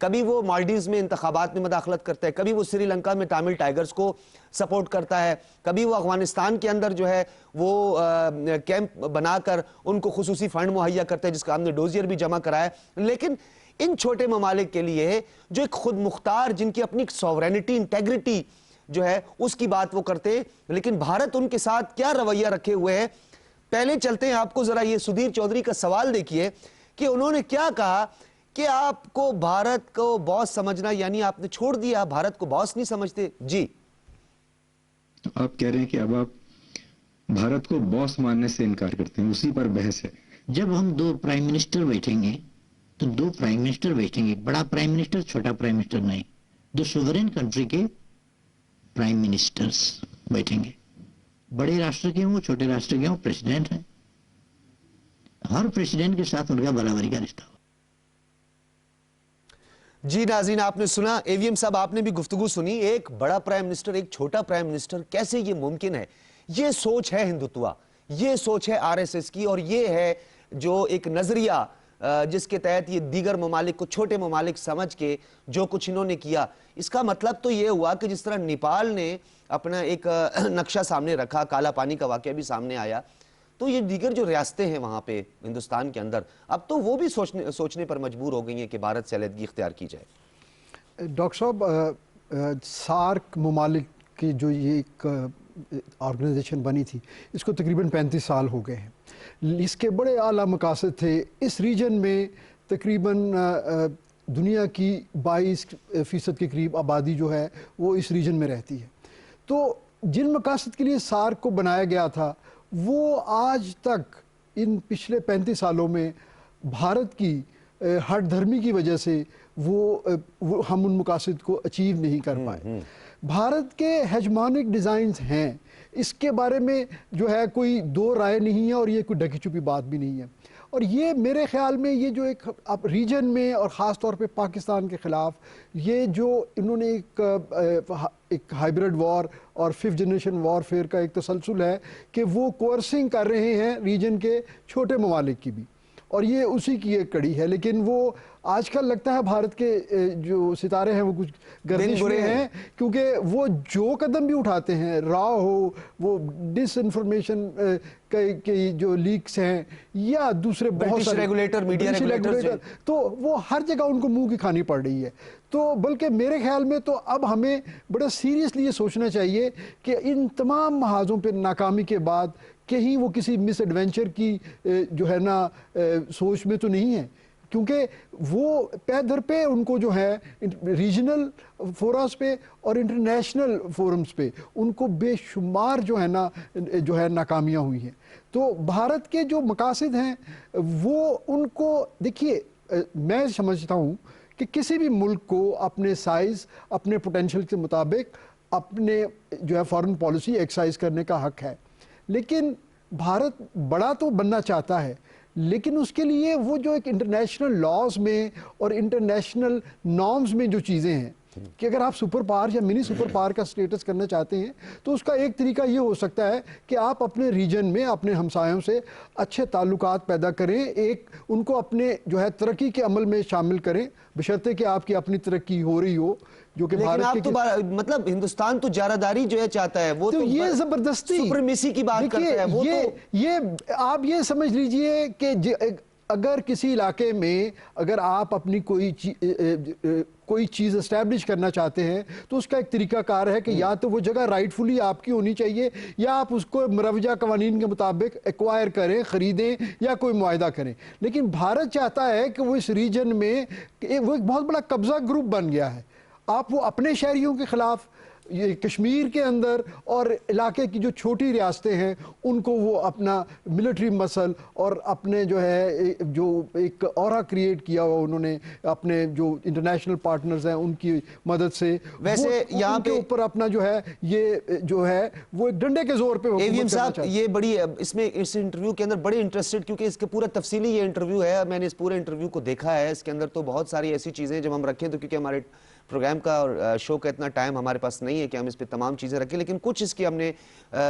کبھی وہ مالڈیوز میں انتخابات میں مداخلت کرتا ہے، کبھی وہ سری لنکا میں تامل ٹائیگرز کو سپورٹ کرتا ہے، کبھی وہ افغانستان کے اندر جو ہے وہ کیمپ بنا کر ان کو خصوصی فنڈ مہیا کرتا ہے، جس کا ہم نے ڈوزیر بھی جمع کرایا. لیکن ان چھوٹے ممالک کے لیے جو ایک خود مختار، جن کی اپنی سوورینٹی، انٹیگریٹی جو ہے اس کی بات وہ کرتے، لیکن بھارت ان کے ساتھ کیا رویہ رکھے ہوئے ہے. پہلے چلتے ہیں آپ کو ذرا یہ سدھیر چودھری کا سوال دیکھیے کہ انہوں نے کیا کہا کہ آپ کو بھارت کو باس سمجھنا، یعنی آپ نے چھوڑ دیا، بھارت کو باس نہیں سمجھتے. جی آپ کہہ رہے ہیں کہ اب آپ بھارت کو باس ماننے سے انکار کرتے ہیں، اسی پر بحث ہے. جب ہم دو پرائم منسٹر بیٹھیں گے تو دو پرائم منسٹر بیٹھیں گے، بڑا پرائم منسٹر چھوٹا پرائم منسٹر نہیں، دو سوورین کنٹری کے پرائم منسٹرز بیٹھیں گے. بڑے راشٹر کے ہوں چھوٹے راشٹر کے ہوں، پریسیڈنٹ ہیں، ہر پریسیڈنٹ کے ساتھ ان کا برابری کا رشتہ ہو. جی ناظرین، آپ نے سنا، اے وی ایم صاحب آپ نے بھی گفتگو سنی. ایک بڑا پرائم منسٹر، ایک چھوٹا پرائم منسٹر، کیسے یہ ممکن ہے؟ یہ سوچ ہے ہندوتوا، یہ سوچ ہے آر ایس ایس کی، اور یہ ہے جو ایک نظریہ جس کے تحت یہ دیگر ممالک کو چھوٹے ممالک سمجھ کے جو کچھ انہوں نے کیا. اس کا مطلب تو یہ ہوا کہ جس طرح نیپال نے اپنا ایک نقشہ سامنے رکھا، کالا پانی کا واقعہ بھی سامنے آیا، تو یہ دیگر جو ریاستیں ہیں وہاں پہ ہندوستان کے اندر، اب تو وہ بھی سوچنے پر مجبور ہو گئی ہیں کہ بھارت سے علیحدگی اختیار کی جائے. ڈاکٹر صاحب، سارک ممالک کی جو یہ ایک آرگنائزیشن بنی تھی، اس کو تقریباً 35 سال ہو گئے ہیں. اس کے بڑے اعلیٰ مقاصد تھے. اس ریجن میں تقریباً دنیا کی 22% کے قریب آبادی جو ہے وہ اس ریجن میں رہتی ہے. تو جن مقاصد کے لیے سارک کو بنایا گیا تھا، وہ آج تک ان پچھلے 35 سالوں میں بھارت کی ہٹ دھرمی کی وجہ سے وہ ہم ان مقاصد کو اچیو نہیں کر پائے. بھارت کے ہیجمونک ڈیزائنز ہیں، اس کے بارے میں جو ہے کوئی دو رائے نہیں ہے، اور یہ کوئی ڈھکی چھپی بات بھی نہیں ہے. اور یہ میرے خیال میں یہ جو ایک ریجن میں اور خاص طور پہ پاکستان کے خلاف یہ جو انہوں نے ایک ہائیبرڈ وار اور 5th جنریشن وارفیئر کا ایک تسلسل ہے کہ وہ کورسنگ کر رہے ہیں ریجن کے چھوٹے ممالک کی بھی، اور یہ اسی کی ایک کڑی ہے. لیکن وہ آج کل لگتا ہے بھارت کے جو ستارے ہیں وہ کچھ گردش میں ہیں، کیونکہ وہ جو قدم بھی اٹھاتے ہیں، را ہو، وہ ڈس انفارمیشن کے جو لیکس ہیں، یا دوسرے بہت سارے ریگولیٹر، میڈیا ریگولیٹر، تو وہ ہر جگہ ان کو منہ کی کھانی پڑ رہی ہے. تو بلکہ میرے خیال میں تو اب ہمیں بڑا سیریسلی یہ سوچنا چاہیے کہ ان تمام محاذوں پہ ناکامی کے بعد کہیں وہ کسی مس ایڈونچر کی جو ہے نا سوچ میں تو نہیں ہے، کیونکہ وہ پے در پہ ان کو جو ہے ریجنل فورمز پہ اور انٹرنیشنل فورمز پہ ان کو بے شمار جو ہے ناکامیاں ہوئی ہیں. تو بھارت کے جو مقاصد ہیں وہ ان کو دیکھیے، میں سمجھتا ہوں کہ کسی بھی ملک کو اپنے سائز، اپنے پوٹینشل کے مطابق اپنے جو ہے فارن پالیسی ایکسرسائز کرنے کا حق ہے. لیکن بھارت بڑا تو بننا چاہتا ہے، لیکن اس کے لیے وہ جو ایک انٹرنیشنل لاز میں اور انٹرنیشنل نارمز میں جو چیزیں ہیں کہ اگر آپ سپر پاور یا منی سپر پاور کا سٹیٹس کرنا چاہتے ہیں تو اس کا ایک طریقہ یہ ہو سکتا ہے کہ آپ اپنے ریجن میں اپنے ہمسایوں سے اچھے تعلقات پیدا کریں، ایک ان کو اپنے جو ہے ترقی کے عمل میں شامل کریں، بشرطے کہ آپ کی اپنی ترقی ہو رہی ہو. جو کہ لیکن آپ تو مطلب ہندوستان تو جارہداری جو ہے چاہتا ہے، وہ تو یہ زبردستی سپریمیسی کی بات کرتا ہے. وہ یہ آپ یہ سمجھ لیجئے کہ اگر کسی علاقے میں اگر آپ اپنی کوئی چیز اسٹیبلش کرنا چاہتے ہیں تو اس کا ایک طریقہ کار ہے کہ یا تو وہ جگہ رائٹ فلی آپ کی ہونی چاہیے، یا آپ اس کو مروجہ قوانین کے مطابق ایکوائر کریں، خریدیں یا کوئی معاہدہ کریں. لیکن بھارت چاہتا ہے کہ وہ اس ریجن میں وہ ایک بہت بڑا قبضہ گروپ بن گیا ہے. آپ وہ اپنے شہریوں کے خلاف یہ کشمیر کے اندر اور علاقے کی جو چھوٹی ریاستیں ہیں ان کو وہ اپنا ملٹری مسل اور اپنے جو ہے جو ایک اورا کریٹ کیا ہوا انہوں نے اپنے جو انٹرنیشنل پارٹنرز ہیں ان کی مدد سے، ویسے یہاں پہ اوپر اپنا جو ہے یہ جو ہے وہ ایک ڈنڈے کے زور پہ حکومت کرنا چاہتے ہیں. یہ بڑی اس انٹرویو کے اندر بڑے انٹرسٹڈ، کیونکہ اس کے پورا تفصیلی یہ انٹرویو ہے، میں نے اس پورے انٹرویو کو دیکھا ہے. اس کے اندر تو بہت ساری ایسی چیزیں جب ہم رکھیں تو کیونکہ ہمارے پروگرام کا اور شو کا اتنا ٹائم ہمارے پاس نہیں ہے کہ ہم اس پہ تمام چیزیں رکھیں، لیکن کچھ اس کی ہم نے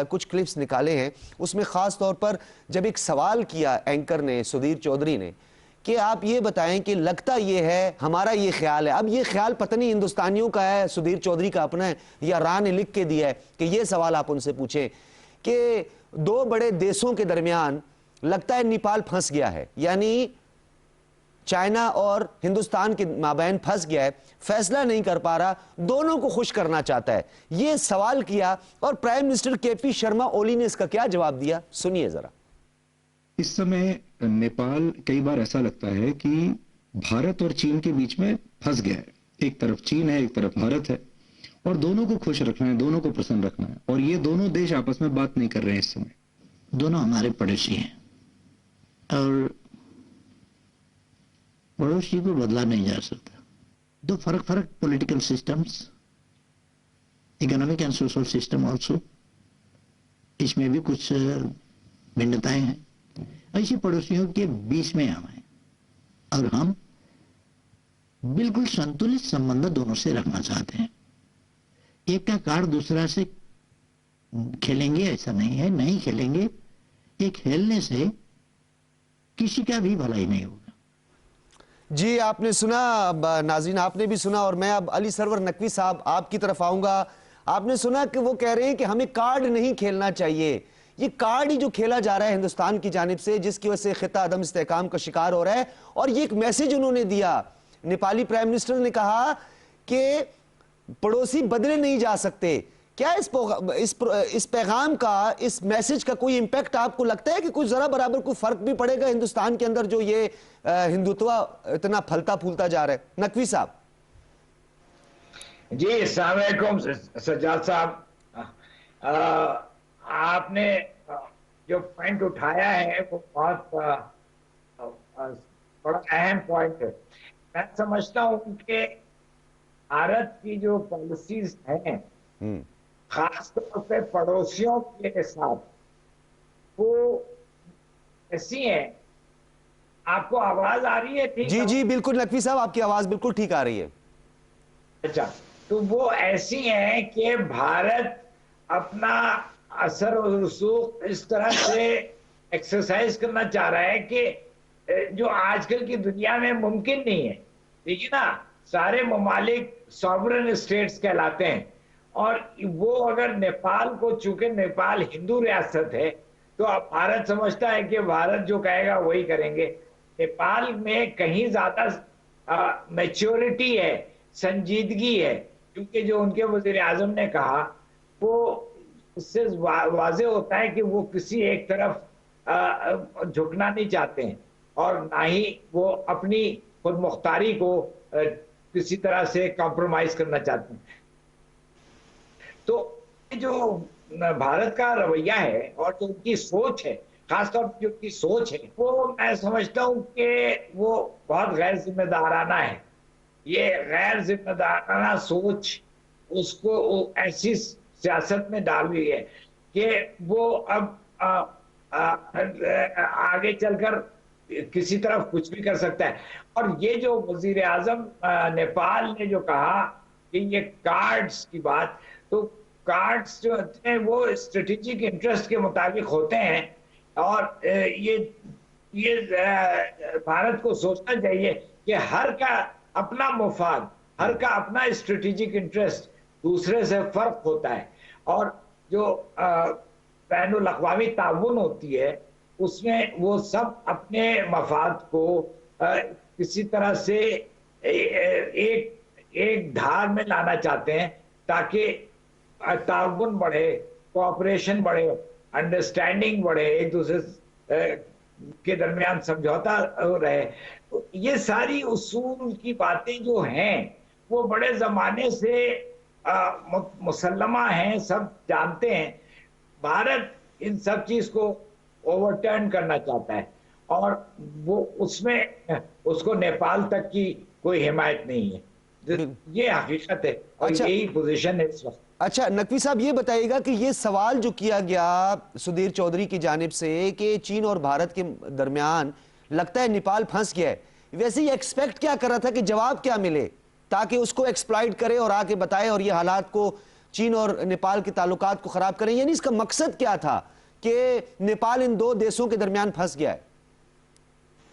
کچھ کلپس نکالے ہیں. اس میں خاص طور پر جب ایک سوال کیا اینکر نے، سدھیر چودھری نے، کہ آپ یہ بتائیں کہ لگتا یہ ہے، ہمارا یہ خیال ہے، اب یہ خیال پتہ نہیں ہندوستانیوں کا ہے، سدھیر چودھری کا اپنا ہے، یا راہ نے لکھ کے دیا ہے کہ یہ سوال آپ ان سے پوچھیں کہ دو بڑے دیسوں کے درمیان لگتا ہے نیپال پھنس گیا ہے، یعنی چائنا اور ہندوستان کے مابین پھنس گیا ہے، فیصلہ نہیں کر پا رہا، دونوں کو خوش کرنا چاہتا ہے، یہ سوال کیا اور پرائم منسٹر کے پی شرما اولی نے اس کا کیا جواب دیا، سنیے ذرا۔ اس سمے نیپال کئی بار ایسا لگتا ہے کہ بھارت اور چین کے بیچ میں پھنس گیا ہے، ایک طرف چین ہے ایک طرف بھارت ہے، اور دونوں کو خوش رکھنا ہے، دونوں کو پسند رکھنا ہے، اور یہ دونوں دیش آپس میں بات نہیں کر رہے ہیں اس سمے۔ دونوں ہمارے پڑوسی ہیں اور پڑوسی کو بدلا نہیں جا سکتا۔ دو فرق political systems, economic and social system also, اس میں بھی کچھ بھنتائیں ہیں، ایسی پڑوسیوں کے بیچ میں ہم ہیں اور ہم بالکل سنتولت سمبند دونوں سے رکھنا چاہتے ہیں۔ ایک کا کارڈ دوسرا سے کھیلیں گے ایسا نہیں ہے، نہیں کھیلیں گے، یہ کھیلنے سے کسی کا بھی بھلائی نہیں ہوگا۔ جی آپ نے سنا، ناظرین آپ نے بھی سنا، اور میں اب علی سرور نقوی صاحب آپ کی طرف آؤں گا۔ آپ نے سنا کہ وہ کہہ رہے ہیں کہ ہمیں کارڈ نہیں کھیلنا چاہیے، یہ کارڈ ہی جو کھیلا جا رہا ہے ہندوستان کی جانب سے، جس کی وجہ سے خطہ عدم استحکام کا شکار ہو رہا ہے، اور یہ ایک میسج انہوں نے دیا، نیپالی پرائم منسٹر نے کہا کہ پڑوسی بدلے نہیں جا سکتے۔ کیا اس پیغام کا، اس میسج کا کوئی امپیکٹ آپ کو لگتا ہے کہ کچھ ذرا برابر کوئی فرق بھی پڑے گا ہندوستان کے اندر جو یہ ہندوتوا اتنا پھلتا پھولتا جا رہا ہے؟ نقوی صاحب جی السلام علیکم سجاد صاحب، آپ نے جو پوائنٹ اٹھایا ہے وہ بہت بڑا اہم پوائنٹ ہے۔ میں سمجھتا ہوں کہ بھارت کی جو پالیسیز ہیں خاص طور پہ پڑوسیوں کے ساتھ وہ ایسی ہیں۔ آپ کو آواز آ رہی ہے؟ ٹھیک جی جی بالکل نقوی صاحب آپ کی آواز بالکل ٹھیک آ رہی ہے۔ اچھا، تو وہ ایسی ہیں کہ بھارت اپنا اثر و رسوخ اس طرح سے ایکسرسائز کرنا چاہ رہا ہے کہ جو آج کل کی دنیا میں ممکن نہیں ہے۔ دیکھیے نا، سارے ممالک سوورن اسٹیٹس کہلاتے ہیں، اور وہ اگر نیپال کو، چونکہ نیپال ہندو ریاست ہے، تو اب بھارت سمجھتا ہے کہ بھارت جو کہے گا وہی کریں گے۔ نیپال میں کہیں زیادہ میچورٹی ہے، سنجیدگی ہے، کیونکہ جو ان کے وزیر اعظم نے کہا وہ اس سے واضح ہوتا ہے کہ وہ کسی ایک طرف جھکنا نہیں چاہتے ہیں، اور نہ ہی وہ اپنی خود مختاری کو کسی طرح سے کمپرومائز کرنا چاہتے ہیں۔ تو جو بھارت کا رویہ ہے اور جو ان کی سوچ ہے، خاص طور پر جو ان کی سوچ ہے، وہ میں سمجھتا ہوں کہ وہ بہت غیر ذمہ دارانہ ہے۔ یہ غیر ذمہ دارانہ سوچ اس کو ایسی سیاست میں ڈال رہی ہے کہ وہ اب آگے چل کر کسی طرف کچھ بھی کر سکتا ہے۔ اور یہ جو وزیر اعظم نیپال نے جو کہا کہ یہ کارڈز کی بات، تو کارڈز جو ہوتے ہیں وہ اسٹریٹجک انٹرسٹ کے مطابق ہوتے ہیں، اور یہ بھارت کو سوچنا چاہیے کہ ہر کا اپنا مفاد، ہر کا اپنا اسٹریٹجک انٹرسٹ دوسرے سے فرق ہوتا ہے، اور جو بین الاقوامی تعاون ہوتی ہے اس میں وہ سب اپنے مفاد کو کسی طرح سے ایک دھار میں لانا چاہتے ہیں تاکہ تعاون بڑھے، کوآپریشن بڑھے، انڈرسٹینڈنگ بڑھے، ایک دوسرے کے درمیان سمجھوتا رہے۔ یہ ساری اصول کی باتیں جو ہیں وہ بڑے زمانے سے مسلمہ ہیں، سب جانتے ہیں۔ بھارت ان سب چیز کو اوورٹرن کرنا چاہتا ہے، اور وہ اس کو نیپال تک کی کوئی حمایت نہیں ہے۔ یہ حقیقت ہے اور یہی پوزیشن ہے اس وقت۔ اچھا نقوی صاحب یہ بتائیے گا کہ یہ سوال جو کیا گیا سدھیر چودھری کی جانب سے کہ چین اور بھارت کے درمیان لگتا ہے نیپال پھنس گیا ہے، ویسے یہ ایکسپیکٹ کیا کر رہا تھا کہ جواب کیا ملے تاکہ اس کو ایکسپلائٹ کرے اور آکے بتائے اور یہ حالات کو، چین اور نیپال کے تعلقات کو خراب کریں؟ یعنی اس کا مقصد کیا تھا کہ نیپال ان دو دیشوں کے درمیان پھنس گیا ہے؟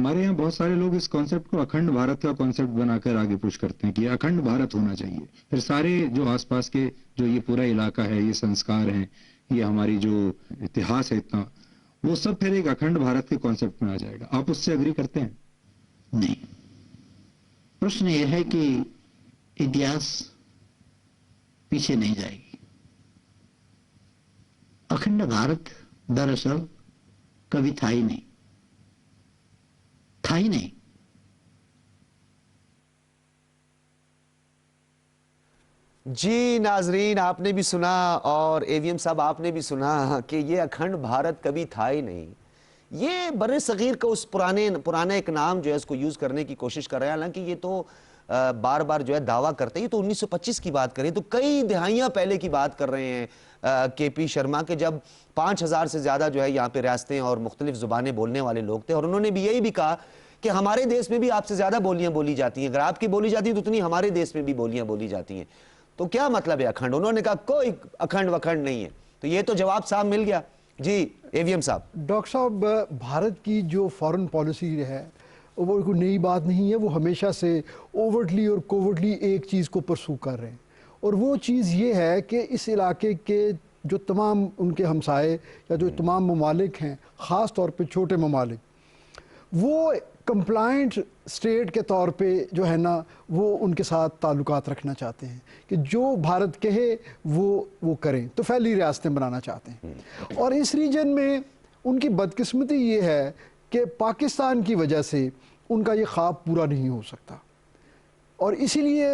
ہمارے یہاں بہت سارے لوگ اس کانسیپٹ کو اکھنڈ بھارت کا کانسیپٹ بنا کر آگے پوش کرتے ہیں کہ اکھنڈ بھارت ہونا چاہیے. پھر سارے جو آس پاس کے جو یہ پورا علاقہ ہے، یہ سنسکار ہیں، یہ ہماری جو اتہاس ہے اتنا، وہ سب پھر ایک اکھنڈ بھارت کے کانسیپٹ میں آ جائے گا. آپ اس سے اگری کرتے ہیں؟ نہیں. پرشن یہ ہے کہ اتہاس پیچھے نہیں جائے گی. اکھنڈ بھارت دراصل کبھی تھا ہی نہیں. جی ناظرین، آپ نے بھی سنا اور اے وی ایم صاحب آپ نے بھی سنا کہ یہ اکھنڈ بھارت کبھی تھا ہی نہیں. یہ بر صغیر کا اس پرانا ایک نام جو ہے اس کو یوز کرنے کی کوشش کر رہے ہیں. حالانکہ یہ تو بار بار جو ہے دعویٰ کرتے ہیں. یہ تو 1925 کی بات کریں تو کئی دہائیاں پہلے کی بات کر رہے ہیں کے پی شرما کے، جب 5000 سے زیادہ جو ہے یہاں پہ ریاستیں اور مختلف زبانیں بولنے والے لوگ تھے. اور انہوں نے بھی یہی بھی کہا کہ ہمارے دیس میں بھی آپ سے زیادہ بولیاں بولی جاتی ہیں. اگر آپ کی بولی جاتی ہیں تو اتنی ہمارے دیس میں بھی بولیاں بولی جاتی ہیں. تو کیا مطلب ہے اکھنڈ؟ انہوں نے کہا کوئی اکھنڈ وکھنڈ نہیں ہے. تو یہ تو جواب صاحب مل گیا. جی اے وی ایم صاحب. ڈاکٹر صاحب، بھارت کی جو فارن پالیسی ہے وہ کوئی نئی بات نہیں ہے. وہ ہمیشہ سے اوورٹلی اور کوورٹلی ایک چیز کو پرسو کر رہے ہیں، اور وہ چیز یہ ہے کہ اس علاقے کے جو تمام ان کے ہمسائے یا جو تمام ممالک ہیں، خاص طور پہ چھوٹے ممالک، وہ کمپلائنٹ اسٹیٹ کے طور پہ جو ہے نا وہ ان کے ساتھ تعلقات رکھنا چاہتے ہیں کہ جو بھارت کہے وہ کریں. تو پھیلی ریاستیں بنانا چاہتے ہیں. اور اس ریجن میں ان کی بدقسمتی یہ ہے کہ پاکستان کی وجہ سے ان کا یہ خواب پورا نہیں ہو سکتا. اور اسی لیے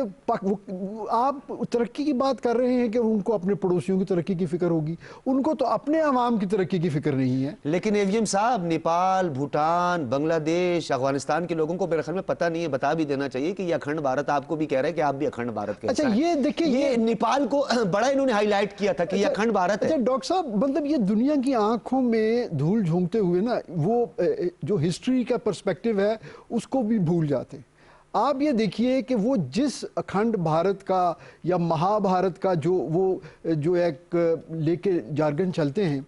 آپ ترقی کی بات کر رہے ہیں کہ ان کو اپنے پڑوسیوں کی ترقی کی فکر ہوگی، ان کو تو اپنے عوام کی ترقی کی فکر نہیں ہے. لیکن اے وی ایم صاحب، نیپال، بھوٹان، بنگلہ دیش، افغانستان کے لوگوں کو میرے خیال میں پتہ نہیں ہے. بتا بھی دینا چاہیے کہ یہ اکھنڈ بھارت آپ کو بھی کہہ رہے ہیں کہ آپ بھی اکھنڈ بھارت کے حصہ ہیں. اچھا یہ دیکھیں، یہ نیپال کو بڑا انہوں نے ہائی لائٹ کیا تھا کہ یہ اکھنڈ بھارت ہے. اچھا ڈاکٹر صاحب، مطلب یہ دنیا کی آنکھوں میں دھول جھونکتے ہوئے نا وہ جو ہسٹری کا پرسپیکٹیو ہے اس کو بھی بھول جاتے ہیں. آپ یہ دیکھیے کہ وہ جس اکھنڈ بھارت کا یا مہا بھارت کا جو ایک لے کے جارگن چلتے ہیں،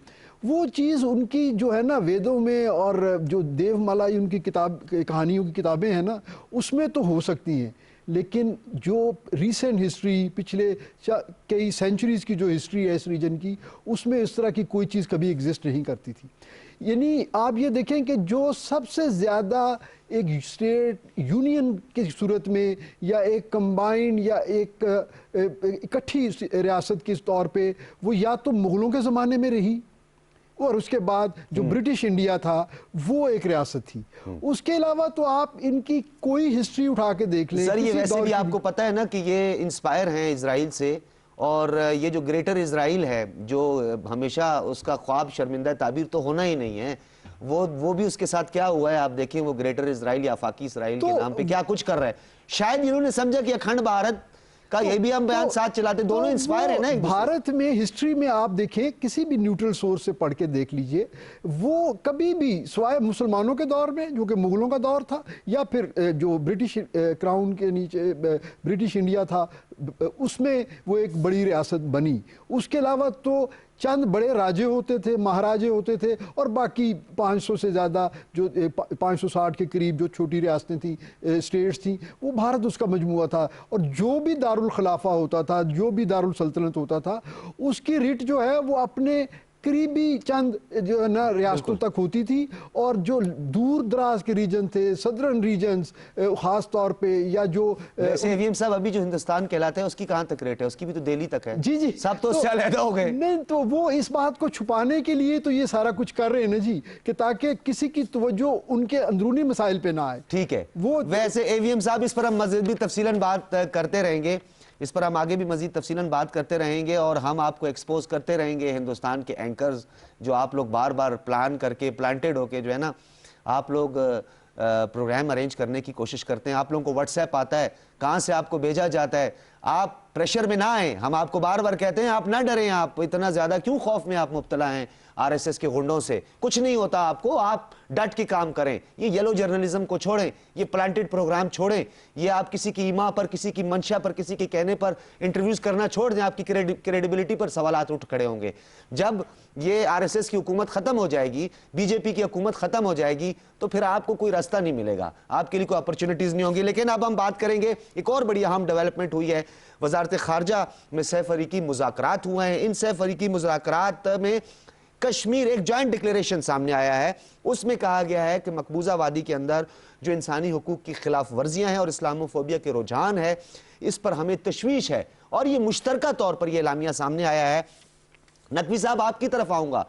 وہ چیز ان کی جو ہے نا ویدوں میں اور جو دیو مالائی ان کی کہانیوں کی کتابیں ہیں نا اس میں تو ہو سکتی ہیں، لیکن جو ریسنٹ ہسٹری پچھلے کئی سینچریز کی جو ہسٹری ہے اس ریجن کی، اس میں اس طرح کی کوئی چیز کبھی ایگزسٹ نہیں کرتی تھی. یعنی آپ یہ دیکھیں کہ جو سب سے زیادہ ایک اسٹیٹ یونین کی صورت میں یا ایک کمبائنڈ یا ایک اکٹھی ریاست کے طور پہ وہ یا تو مغلوں کے زمانے میں رہی، اور اس کے بعد جو برٹش انڈیا تھا وہ ایک ریاست تھی. اس کے علاوہ تو آپ ان کی کوئی ہسٹری اٹھا کے دیکھ لیں. سر یہ ویسے بھی آپ کو پتہ ہے نا کہ یہ انسپائر ہیں اسرائیل سے، اور یہ جو گریٹر اسرائیل ہے جو ہمیشہ اس کا خواب شرمندہ تعبیر تو ہونا ہی نہیں ہے، وہ بھی اس کے ساتھ کیا ہوا ہے آپ دیکھیں. وہ گریٹر اسرائیل یا آفاقی اسرائیل کے نام پہ کیا کچھ کر رہا ہے. شاید انہوں نے سمجھا کہ اکھنڈ بھارت کا یہ بھی ہم بیان ساتھ چلاتے، دونوں انسپائر ہیں نا. بھارت میں ہسٹری میں آپ دیکھیں، کسی بھی نیوٹرل سورس سے پڑھ کے دیکھ لیجئے، وہ کبھی بھی سوائے مسلمانوں کے دور میں جو کہ مغلوں کا دور تھا، یا پھر جو برٹش کراؤن کے نیچے برٹش انڈیا تھا اس میں وہ ایک بڑی ریاست بنی. اس کے علاوہ تو چند بڑے راجے ہوتے تھے، مہاراجے ہوتے تھے، اور باقی 500 سے زیادہ جو 560 کے قریب جو چھوٹی ریاستیں تھیں، اسٹیٹس تھیں، وہ بھارت اس کا مجموعہ تھا. اور جو بھی دارالخلافہ ہوتا تھا، جو بھی دارالسلطنت ہوتا تھا، اس کی ریٹ جو ہے وہ اپنے قریبی چند جو ہے نا ریاستوں تک ہوتی تھی. اور جو دور دراز کے ریجن تھے، صدرن ریجنز خاص طور پہ، یا جو ویسے اے وی ایم صاحب ابھی جو ہندوستان کہلاتے ہیں اس کی کہاں تک ریٹ ہے؟ اس کی بھی تو دہلی تک ہے. جی سب تو اس سے علیحدہ ہو گئے. نہیں تو وہ اس بات کو چھپانے کے لیے تو یہ سارا کچھ کر رہے ہیں نا جی، کہ تاکہ کسی کی توجہ ان کے اندرونی مسائل پہ نہ آئے. ٹھیک ہے. ویسے اے وی ایم صاحب اس پر ہم مزید بھی تفصیلاً بات کرتے رہیں گے، اس پر ہم آگے بھی مزید تفصیلاً بات کرتے رہیں گے، اور ہم آپ کو ایکسپوز کرتے رہیں گے ہندوستان کے اینکرز جو آپ لوگ بار بار پلان کر کے پلانٹیڈ ہو کے جو ہے نا آپ لوگ پروگرام ارینج کرنے کی کوشش کرتے ہیں. آپ لوگوں کو واٹس ایپ آتا ہے کہاں سے آپ کو بھیجا جاتا ہے. آپ پریشر میں نہ آئیں, ہم آپ کو بار بار کہتے ہیں آپ نہ ڈریں, آپ اتنا زیادہ کیوں خوف میں آپ مبتلا ہیں آر ایس ایس کے غنڈوں سے, کچھ نہیں ہوتا آپ کو, آپ ڈٹ کے کام کریں. یہ یلو جرنلزم کو چھوڑیں, یہ پلانٹڈ پروگرام چھوڑیں, یہ آپ کسی کی ایما پر, کسی کی منشا پر, کسی کے کہنے پر انٹرویوز کرنا چھوڑ دیں, آپ کی کریڈیبلٹی پر سوالات اٹھ کھڑے ہوں گے. جب یہ آر ایس ایس کی حکومت ختم ہو جائے گی, بی جے پی کی حکومت ختم ہو جائے گی, تو پھر آپ کو کوئی راستہ نہیں ملے گا, آپ کے لیے کوئی اپرچونٹیز نہیں ہوں گی. لیکن اب ہم بات کریں گے, ایک اور بڑی اہم ڈیولپمنٹ ہوئی ہے, وزارت خارجہ میں سہ فریقی مذاکرات ہوئے ہیں. ان سہ فریقی مذاکرات میں کشمیر, ایک جوائنٹ ڈکلیریشن سامنے آیا ہے, اس میں کہا گیا ہے کہ مقبوضہ وادی کے اندر جو انسانی حقوق کی خلاف ورزیاں ہیں اور اسلاموفوبیا کے رجحان ہے, اس پر ہمیں تشویش ہے, اور یہ مشترکہ طور پر یہ اعلامیہ سامنے آیا ہے. نقوی صاحب, آپ کی طرف آؤں گا,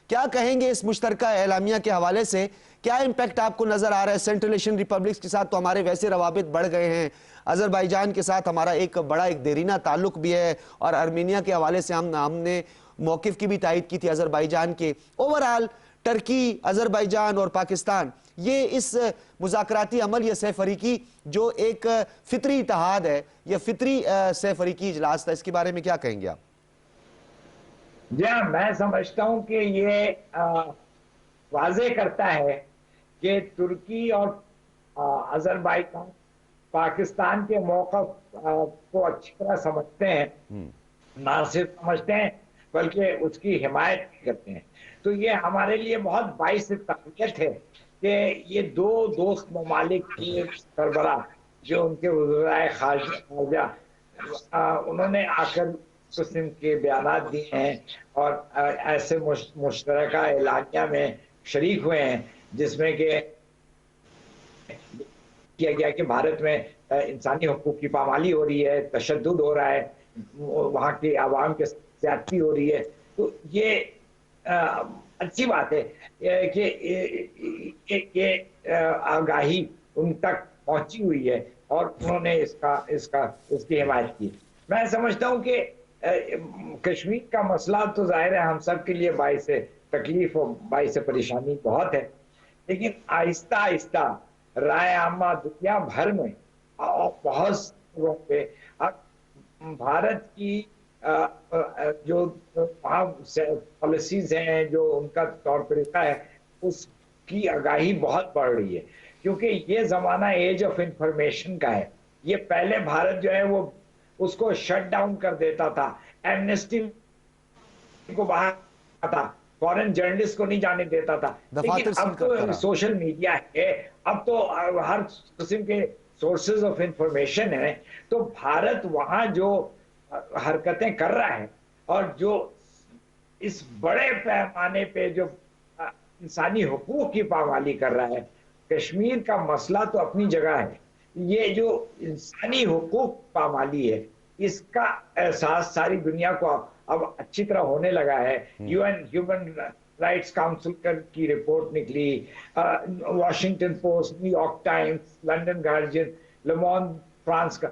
کیا کہیں گے اس مشترکہ اعلامیہ کے حوالے سے, کیا امپیکٹ آپ کو نظر آ رہا ہے؟ سینٹرل ایشین ریپبلکس کے ساتھ تو ہمارے ویسے روابط بڑھ گئے ہیں, آذربائیجان کے ساتھ ہمارا ایک بڑا ایک دیرینہ تعلق بھی ہے, اور ارمینیا کے حوالے سے ہم نے موقف کی بھی تائید کی تھی آذربائیجان کے. اوورال ترکی, آذربائیجان اور پاکستان, یہ اس مذاکراتی عمل یا سہ فریقی جو ایک فطری اتحاد ہے یا فطری سہ فریقی اجلاس تھا, اس کے بارے میں کیا کہیں گے آپ؟ جی ہاں, میں سمجھتا ہوں کہ یہ واضح کرتا ہے کہ ترکی اور آذربائیجان پاکستان کے موقف کو اچھی طرح سمجھتے ہیں, نہ صرف سمجھتے ہیں بلکہ اس کی حمایت کرتے ہیں. تو یہ ہمارے لیے بہت باعث تعریف ہے کہ یہ دو دوست ممالک کے سربراہ جو ان کے وزرائے خارجہ انہوں نے آ کر قسم کے بیانات دیے ہیں اور ایسے مشترکہ اعلامیہ میں شریک ہوئے ہیں جس میں کہ کیا گیا کہ بھارت میں انسانی حقوق کی پامالی ہو رہی ہے, تشدد ہو رہا ہے, وہاں کی عوام کے زیادتی ہو رہی ہے. تو یہ اچھی بات ہے کہ یہ آگاہی ان تک پہنچی ہوئی ہے اور انہوں نے اس کی حمایت کی. میں سمجھتا ہوں کہ کشمیر کا مسئلہ تو ظاہر ہے ہم سب کے لیے باعث تکلیف اور باعث پریشانی بہت ہے, لیکن آہستہ آہستہ رائے عامہ دنیا بھر میں بہت لوگوں پہ بھارت کی جو پالیسیز ہیں, جو ان کا طور طریقہ ہے, اس کی آگاہی بہت بڑھ رہی ہے, کیونکہ یہ زمانہ ایج آف انفارمیشن کا ہے. یہ پہلے بھارت جو ہے وہ اس کو شٹ ڈاؤن کر دیتا تھا, ایمنسٹی کو باہر تھا, فورن جرنلسٹ کو نہیں جانے دیتا تھا, لیکن اب تو سوشل میڈیا ہے, اب تو ہر قسم کے سورسز آف انفارمیشن ہیں. تو بھارت وہاں جو حرکتیں کر رہا ہے اور جو اس بڑے پیمانے پہ جو انسانی حقوق کی پامالی کر رہا ہے, کشمیر کا مسئلہ تو اپنی جگہ ہے, یہ جو انسانی حقوق پامالی ہے اس کا احساس ساری دنیا کو اب اچھی طرح ہونے لگا ہے. U N human rights council کی رپورٹ نکلی, Washington Post, New York Times, London Guardian, Le Monde France کا,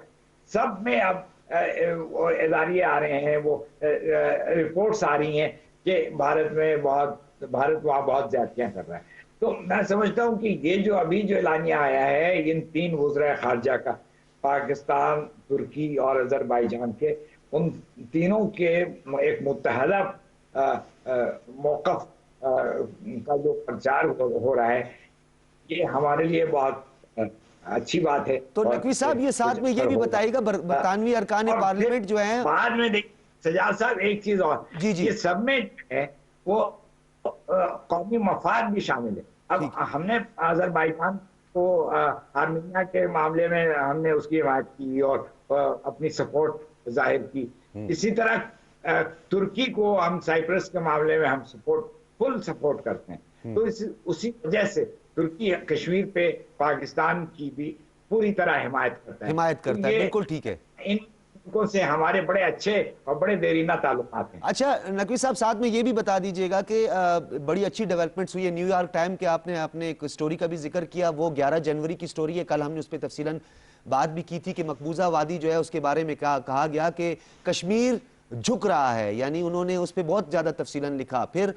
سب میں اب اداریے آ رہے ہیں, وہ رپورٹس آ رہی ہیں کہ بھارت وہاں بہت زیادتیاں کر رہا ہے. تو میں سمجھتا ہوں کہ یہ جو ابھی جو اعلانیہ آیا ہے ان تین وزرائے خارجہ کا, پاکستان, ترکی اور آذربائیجان کے, ان تینوں کے ایک متحدہ موقف کا جو پرچار ہو رہا ہے, یہ ہمارے لیے بہت اچھی بات ہے. تو نقوی صاحب یہ ساتھ میں یہ بھی بتائیے گا, برطانوی ارکان پارلیمنٹ جو ہیں بعد میں سجاد صاحب ایک چیز اور, یہ سب میں ہے وہ قومی مفاد بھی شامل ہے. اب ہم نے آذربائیجان کو آرمینیا کے معاملے میں ہم نے اس کی حمایت کی اور اپنی سپورٹ ظاہر کی, اسی طرح ترکی کو ہم سائپرس کے معاملے میں ہم فل سپورٹ کرتے ہیں. تو اسی وجہ سے ترکی کشمیر پہ پاکستان کی بھی پوری طرح حمایت کرتا ہے. بالکل ٹھیک ہے. ان سے ہمارے بڑے اچھے اور بڑے دیرینہ تعلقات ہیں. اچھا نقوی صاحب, ساتھ میں یہ بھی بتا دیجئے گا کہ بڑی اچھی ڈیولپمنٹس ہوئی ہے. نیو یارک ٹائم کے آپ نے اپنے ایک سٹوری کا بھی ذکر کیا, وہ 11 جنوری کی سٹوری ہے, کل ہم نے اس پہ تفصیلاً بات بھی کی تھی کہ مقبوضہ وادی جو ہے اس کے بارے میں کہا گیا کہ کشمیر جھک رہا ہے، یعنی انہوں نے اس پہ بہت زیادہ تفصیلاً لکھا. پھر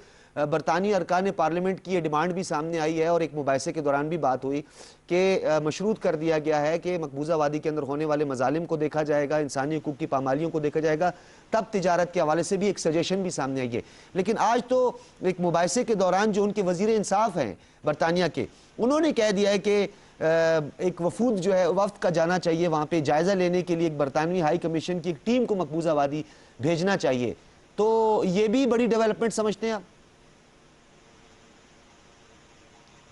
برطانوی ارکان پارلیمنٹ کی یہ ڈیمانڈ بھی سامنے آئی ہے اور ایک مباحثے کے دوران بھی بات ہوئی کہ مشروط کر دیا گیا ہے کہ مقبوضہ وادی کے اندر ہونے والے مظالم کو دیکھا جائے گا، انسانی حقوق کی پامالیوں کو دیکھا جائے گا، تب تجارت کے حوالے سے بھی ایک سجیشن بھی سامنے آئی ہے. لیکن آج تو ایک مباحثے کے دوران جو ان کے وزیر انصاف ہیں برطانیہ کے، انہوں نے کہہ دیا ہے کہ ایک وفود جو ہے وفد کا جانا چاہیے وہاں پہ جائزہ لینے کے لیے، ایک برطانوی ہائی کمیشن کی ایک ٹیم کو مقبوضہ وادی بھیجنا چاہیے. تو یہ بھی بڑی ڈیولپمنٹ سمجھتے ہیں آپ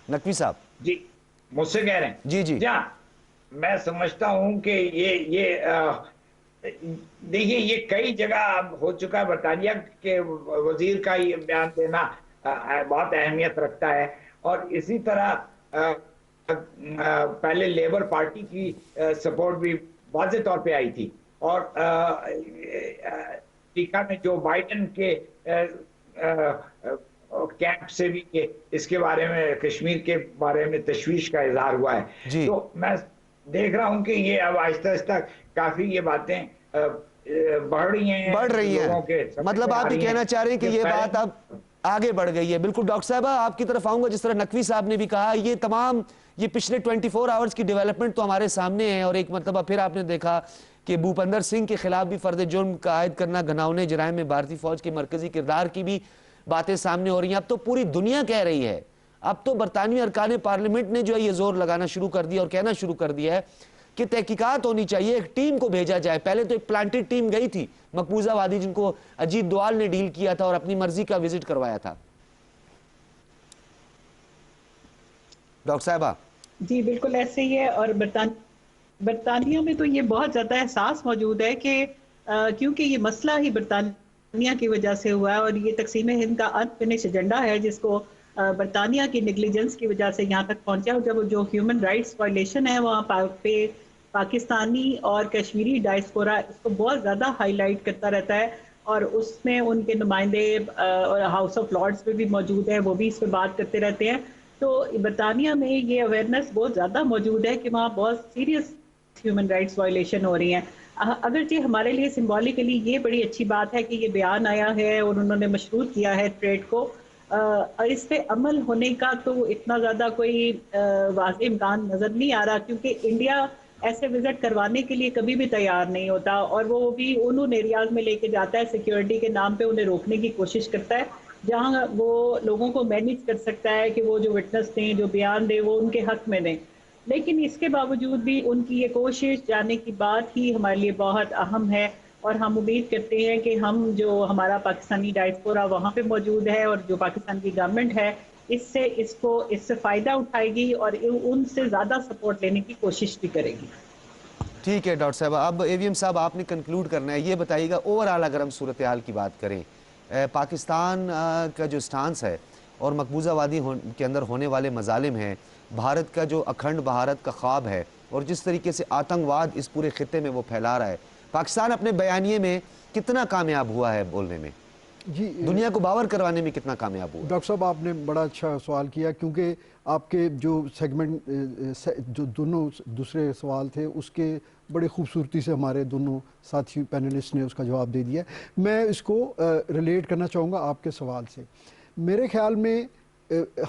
نقوی صاحب؟ جی مجھ سے کہہ رہے ہیں؟ جی جی جہاں میں سمجھتا ہوں کہ یہ دیکھیے یہ کئی جگہ اب ہو چکا ہے، برطانیہ کے وزیر کا یہ بیان دینا بہت اہمیت رکھتا ہے. اور اسی طرح پہلے لیبر پارٹی کی سپورٹ بھی واضح طور پہ آئی تھی، اور امریکہ میں جو بائیڈن کے کیمپ سے بھی کہ اس کے بارے میں، کشمیر کے بارے میں تشویش کا اظہار ہوا ہے. جی. تو میں دیکھ رہا ہوں کہ یہ اب آہستہ آہستہ کافی یہ باتیں بڑھ رہی ہیں. مطلب آپ یہ کہنا چاہ رہے ہیں کہ یہ بات اب آگے بڑھ گئی ہے. بالکل ڈاکٹر صاحبہ آپ کی طرف آؤں گا. جس طرح نقوی صاحب نے بھی کہا، یہ تمام یہ پچھلے 24 آورز کی ڈیولپمنٹ تو ہمارے سامنے ہیں. اور ایک مرتبہ پھر آپ نے دیکھا کہ بھوپندر سنگھ کے خلاف بھی فرد جرم کا عائد کرنا گھناؤنے جرائم میں بھارتی فوج کے مرکزی کردار کی بھی باتیں سامنے ہو رہی ہیں. اب تو پوری دنیا کہہ رہی ہے، اب تو برطانوی ارکان پارلیمنٹ نے جو ہے یہ زور لگانا شروع کر دیا اور کہنا شروع کر دیا ہے کہ تحقیقات ہونی چاہیے، ایک ٹیم کو بھیجا جائے. پہلے تو ایک پلانٹڈ ٹیم گئی تھی مقبوضہ وادی، جن کو اجیت دوال نے ڈیل کیا تھا اور اپنی مرضی کا وزٹ کروایا تھا. ڈاکٹر صاحبہ؟ جی بالکل ایسے ہی ہے. اور برطانیہ میں تو یہ بہت زیادہ احساس موجود ہے کہ کیونکہ یہ مسئلہ ہی برطانیہ کی وجہ سے ہوا ہے، اور یہ تقسیم ہند کا انفنش ایجنڈا ہے جس کو برطانیہ کی نیگلیجنس کی وجہ سے یہاں تک پہنچا. جب جو ہیومن رائٹس وائلیشن ہے وہاں پہ پاکستانی اور کشمیری ڈائسپورا اس کو بہت زیادہ ہائی لائٹ کرتا رہتا ہے، اور اس میں ان کے نمائندے اور ہاؤس آف لارڈز میں بھی موجود ہیں، وہ بھی اس پہ بات کرتے رہتے ہیں. تو برطانیہ میں یہ اویئرنیس بہت زیادہ موجود ہے کہ وہاں بہت سیریس ہیومن رائٹس وائلیشن ہو رہی ہیں. اگرچہ ہمارے لیے سمبولکلی یہ بڑی اچھی بات ہے کہ یہ بیان آیا ہے اور انہوں نے مشروط کیا ہے ٹریڈ کو، اور اس پہ عمل ہونے کا تو اتنا زیادہ کوئی واضح امکان نظر نہیں آ رہا، کیونکہ انڈیا ایسے وزٹ کروانے کے لیے کبھی بھی تیار نہیں ہوتا، اور وہ بھی ان ایریاز میں لے کے جاتا ہے سیکیورٹی کے نام پہ، انہیں روکنے کی کوشش کرتا ہے جہاں وہ لوگوں کو مینیج کر سکتا ہے کہ وہ جو وٹنس دیں، جو بیان دیں، وہ ان کے حق میں دیں. لیکن اس کے باوجود بھی ان کی یہ کوشش جانے کی بات ہی ہمارے لیے بہت اہم ہے، اور ہم امید کرتے ہیں کہ ہم جو ہمارا پاکستانی ڈائسپورا وہاں پہ موجود ہے اور جو پاکستان کی گورنمنٹ ہے اس سے فائدہ اٹھائے گی اور ان سے زیادہ سپورٹ لینے کی کوشش بھی کرے گی. ٹھیک ہے ڈاکٹر صاحب. اب اے وی ایم صاحب آپ نے کنکلوڈ کرنا ہے. یہ بتائیے گا اوورآل اگر ہم صورتحال کی بات کریں، پاکستان کا جو سٹانس ہے اور مقبوضہ وادی کے اندر ہونے والے مظالم ہیں، بھارت کا جو اکھنڈ بھارت کا خواب ہے، اور جس طریقے سے آتنکواد اس پورے خطے میں وہ پھیلا رہا ہے، پاکستان اپنے بیانیے میں کتنا کامیاب ہوا ہے بولنے میں؟ جی دنیا کو باور کروانے میں کتنا کامیاب ہوا؟ ڈاکٹر صاحب آپ نے بڑا اچھا سوال کیا، کیونکہ آپ کے جو سیگمنٹ جو دونوں دوسرے سوال تھے اس کے بڑے خوبصورتی سے ہمارے دونوں ساتھی پینلسٹ نے اس کا جواب دے دیا. میں اس کو ریلیٹ کرنا چاہوں گا آپ کے سوال سے. میرے خیال میں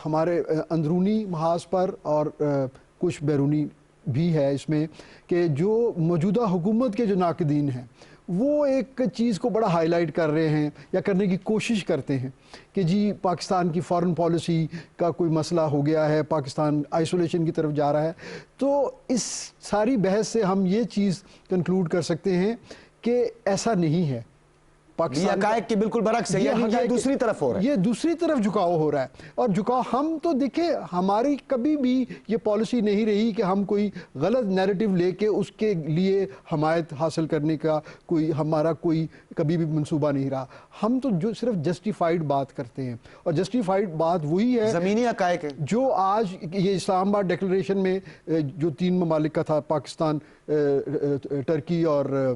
ہمارے اندرونی محاذ پر اور کچھ بیرونی بھی ہے اس میں کہ جو موجودہ حکومت کے جو ناقدین ہیں وہ ایک چیز کو بڑا ہائی لائٹ کر رہے ہیں یا کرنے کی کوشش کرتے ہیں کہ جی پاکستان کی فارن پالیسی کا کوئی مسئلہ ہو گیا ہے، پاکستان آئسولیشن کی طرف جا رہا ہے. تو اس ساری بحث سے ہم یہ چیز کنکلوڈ کر سکتے ہیں کہ ایسا نہیں ہے. یہ حقائق کے بالکل برعکس ہے، یعنی یہ دوسری طرف ہو رہا ہے، یہ دوسری طرف جھکاؤ ہو رہا ہے. اور جھکاؤ ہم تو دیکھیں ہماری کبھی بھی یہ پالیسی نہیں رہی کہ ہم کوئی غلط نیریٹو لے کے اس کے لیے حمایت حاصل کرنے کا ہمارا کوئی کبھی بھی منصوبہ نہیں رہا. ہم تو جو صرف جسٹیفائیڈ بات کرتے ہیں، اور جسٹیفائیڈ بات وہی ہے زمینی حقائق ہے جو آج یہ اسلام آباد ڈیکلریشن میں جو 3 ممالک کا تھا، پاکستان، ٹرکی اور